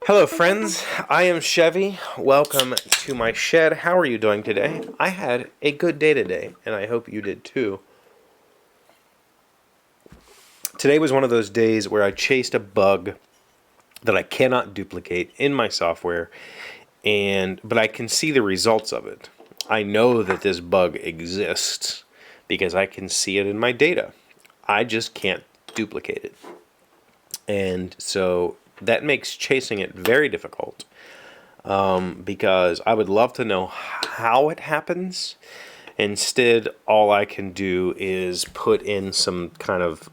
Hello, friends. I am Chevee. Welcome to my shed. How are you doing today? I had a good day today, and I hope you did too. Today was one of those days where I chased a bug that I cannot duplicate in my software, but I can see the results of it. I know that this bug exists because I can see it in my data. I just can't duplicate it. And so that makes chasing it very difficult, because I would love to know how it happens. Instead, all I can do is put in some kind of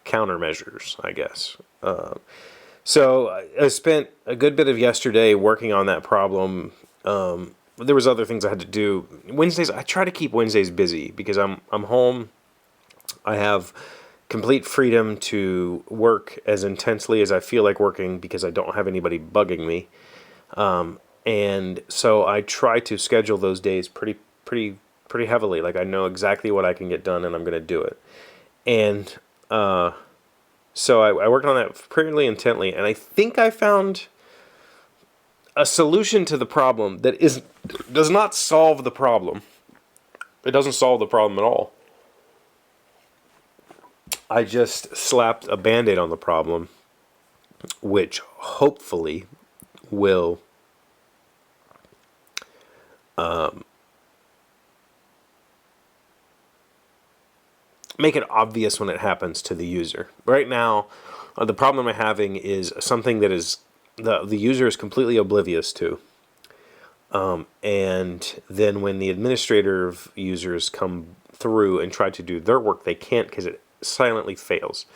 countermeasures, I guess. So I spent a good bit of yesterday working on that problem. There was other things I had to do. Wednesdays, I try to keep Wednesdays busy because I'm home. I have complete freedom to work as intensely as I feel like working because I don't have anybody bugging me. And so I try to schedule those days pretty heavily. Like I know exactly what I can get done and I'm going to do it. And so I worked on that pretty intently, and I think I found a solution to the problem that does not solve the problem. It doesn't solve the problem at all. I just slapped a Band-Aid on the problem, which hopefully will make it obvious when it happens to the user. Right now, the problem I'm having is something that is the user is completely oblivious to. And then when the administrator of users come through and try to do their work, they can't because it silently fails.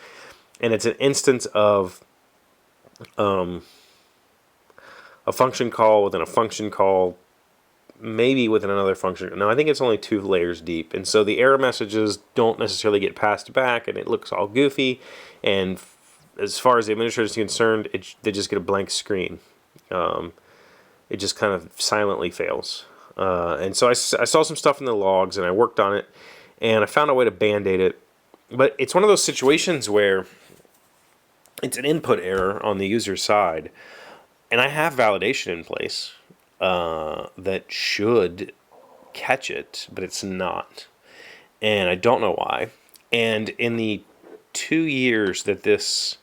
And it's an instance of a function call within a function call, maybe within another function. No, I think it's only 2 layers deep. And so the error messages don't necessarily get passed back, and it looks all goofy. And as far as the administrator is concerned, they just get a blank screen. It just kind of silently fails. And so I saw some stuff in the logs, and I worked on it, and I found a way to Band-Aid it. But it's one of those situations where it's an input error on the user side, and I have validation in place that should catch it, but it's not. And I don't know why. And in the 2 years that this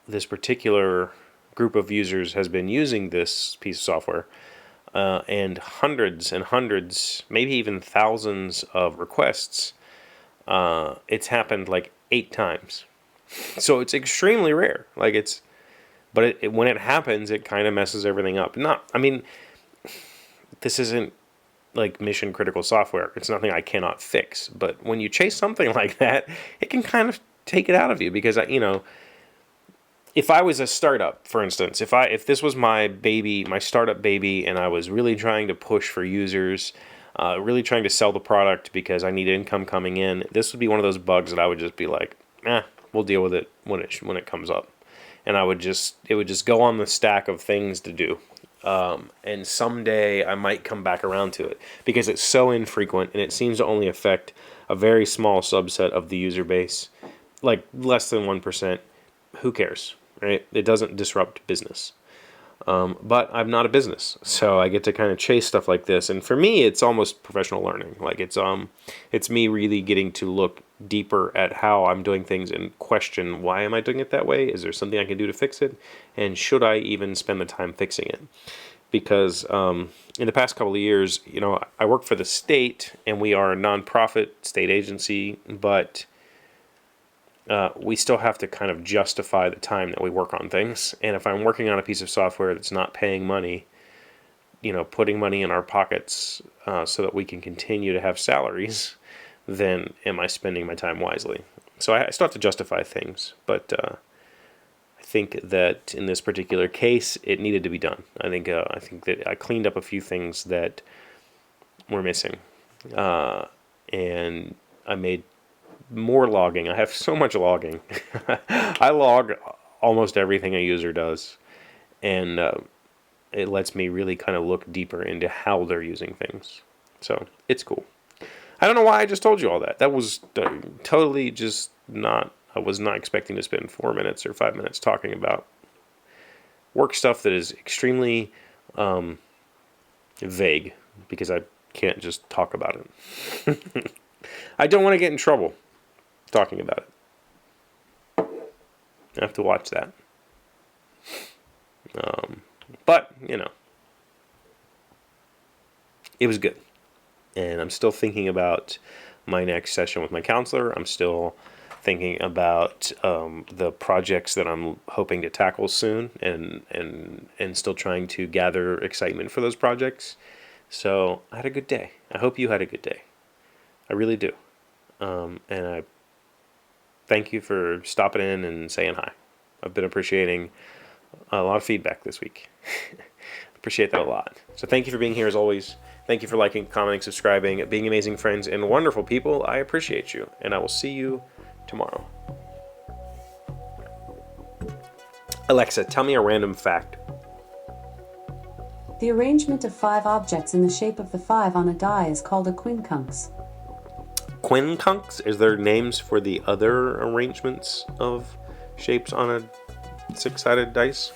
particular group of users has been using this piece of software, and hundreds and hundreds, maybe even thousands of requests, it's happened like 8 times. So it's extremely rare. But when it happens, it kind of messes everything up. This isn't like mission critical software. It's nothing I cannot fix. But when you chase something like that, it can kind of take it out of you. Because if I was a startup, for instance, if this was my baby, my startup baby, and I was really trying to push for users, really trying to sell the product because I need income coming in, this would be one of those bugs that I would just be like, we'll deal with it when it comes up. And it would just go on the stack of things to do. And someday I might come back around to it because it's so infrequent and it seems to only affect a very small subset of the user base, like less than 1%. Who cares, right? It doesn't disrupt business. But I'm not a business, so I get to kind of chase stuff like this. And for me, it's almost professional learning. Like it's me really getting to look deeper at how I'm doing things and question, why am I doing it that way? Is there something I can do to fix it? And should I even spend the time fixing it? Because in the past couple of years, I work for the state, and we are a nonprofit state agency, but we still have to kind of justify the time that we work on things. And if I'm working on a piece of software that's not paying money, putting money in our pockets so that we can continue to have salaries, then am I spending my time wisely? So I still have to justify things, but I think that in this particular case, it needed to be done. I think that I cleaned up a few things that were missing, and I made more logging. I have so much logging. I log almost everything a user does, and it lets me really kind of look deeper into how they're using things. So it's cool. I don't know why I just told you all that. That was totally just not I was not expecting to spend 4 minutes or 5 minutes talking about work stuff that is extremely vague, because I can't just talk about it. I don't want to get in trouble talking about it. I have to watch that. But, it was good. And I'm still thinking about my next session with my counselor. I'm still thinking about the projects that I'm hoping to tackle soon, and still trying to gather excitement for those projects. So I had a good day. I hope you had a good day. I really do. And I thank you for stopping in and saying hi. I've been appreciating a lot of feedback this week. Appreciate that a lot. So thank you for being here as always. Thank you for liking, commenting, subscribing, being amazing friends and wonderful people. I appreciate you, and I will see you tomorrow. Alexa, tell me a random fact. The arrangement of 5 objects in the shape of the 5 on a die is called a quincunx. Quincunx? Is there names for the other arrangements of shapes on a 6-sided dice?